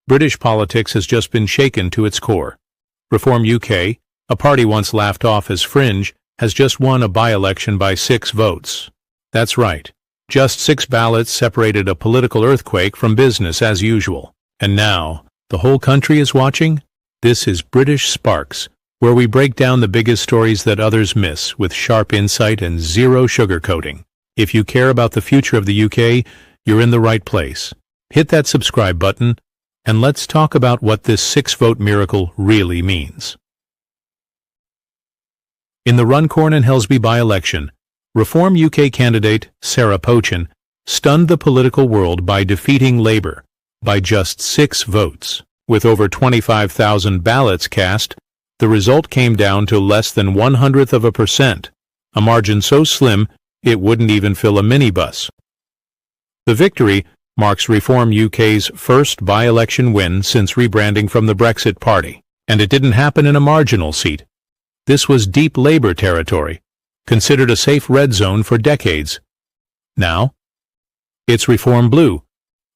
British politics has just been shaken to its core. Reform UK, a party once laughed off as fringe, has just won a by-election by 6 votes. That's right. Just 6 ballots separated a political earthquake from business as usual. And now, the whole country is watching? This is British Sparks, where we break down the biggest stories that others miss with sharp insight and zero sugarcoating. If you care about the future of the UK, you're in the right place. Hit that subscribe button, and let's talk about what this 6-vote miracle really means. In the Runcorn and Helsby by-election, Reform UK candidate Sarah Pochin stunned the political world by defeating Labour by just 6 votes. With over 25,000 ballots cast, the result came down to less than 0.01%, a margin so slim it wouldn't even fill a minibus. The victory marks Reform UK's first by-election win since rebranding from the Brexit Party, and it didn't happen in a marginal seat. This was deep Labour territory, considered a safe red zone for decades. Now, it's Reform Blue.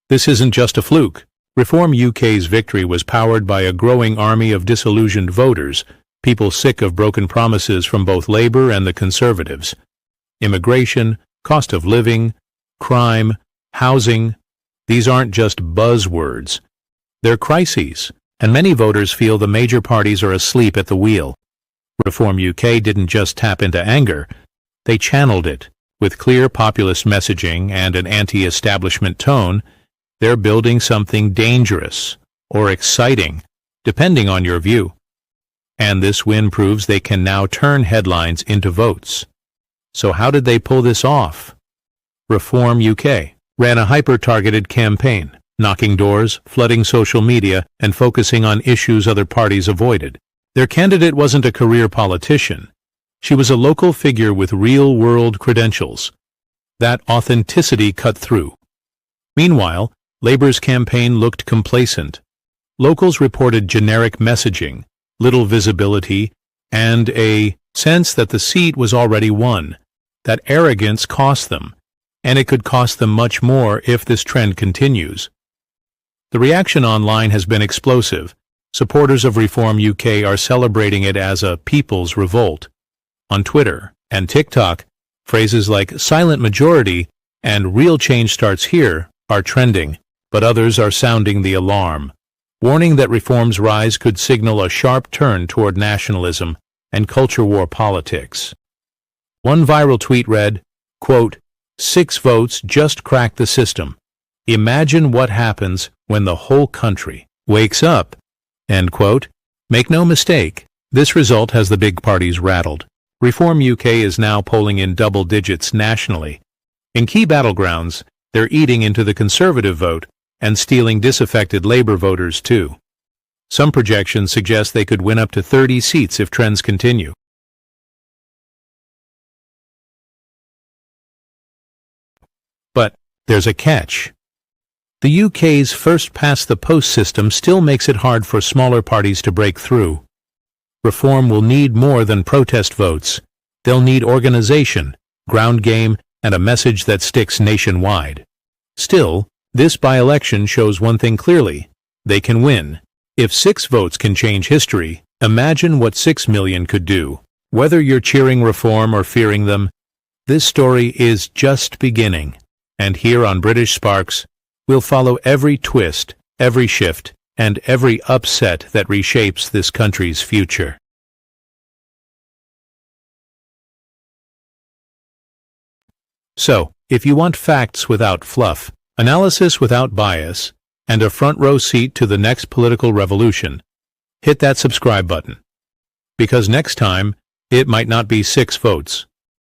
This isn't just a fluke. Reform UK's victory was powered by a growing army of disillusioned voters, people sick of broken promises from both Labour and the Conservatives. Immigration, cost of living, crime, housing, these aren't just buzzwords. They're crises, and many voters feel the major parties are asleep at the wheel. Reform UK didn't just tap into anger, they channeled it. With clear populist messaging and an anti-establishment tone, they're building something dangerous or exciting, depending on your view. And this win proves they can now turn headlines into votes. So how did they pull this off? Reform UK ran a hyper-targeted campaign, knocking doors, flooding social media, and focusing on issues other parties avoided. Their candidate wasn't a career politician. She was a local figure with real-world credentials. That authenticity cut through. Meanwhile, Labour's campaign looked complacent. Locals reported generic messaging, little visibility, and a sense that the seat was already won. That arrogance cost them, and it could cost them much more if this trend continues. The reaction online has been explosive. Supporters of Reform UK are celebrating it as a people's revolt. On Twitter and TikTok, phrases like silent majority and real change starts here are trending, but others are sounding the alarm, warning that Reform's rise could signal a sharp turn toward nationalism and culture war politics. One viral tweet read, quote, 6 votes just cracked the system. Imagine what happens when the whole country wakes up. End quote. Make no mistake, this result has the big parties rattled. Reform UK is now polling in double digits nationally. In key battlegrounds, they're eating into the Conservative vote and stealing disaffected Labour voters too. Some projections suggest they could win up to 30 seats if trends continue. But there's a catch. The UK's first-past-the-post system still makes it hard for smaller parties to break through. Reform will need more than protest votes. They'll need organization, ground game, and a message that sticks nationwide. Still, this by-election shows one thing clearly. They can win. If 6 votes can change history, imagine what 6 million could do. Whether you're cheering Reform or fearing them, this story is just beginning. And here on British Sparks, we'll follow every twist, every shift, and every upset that reshapes this country's future. So, if you want facts without fluff, analysis without bias, and a front-row seat to the next political revolution, hit that subscribe button. Because next time, it might not be 6 votes,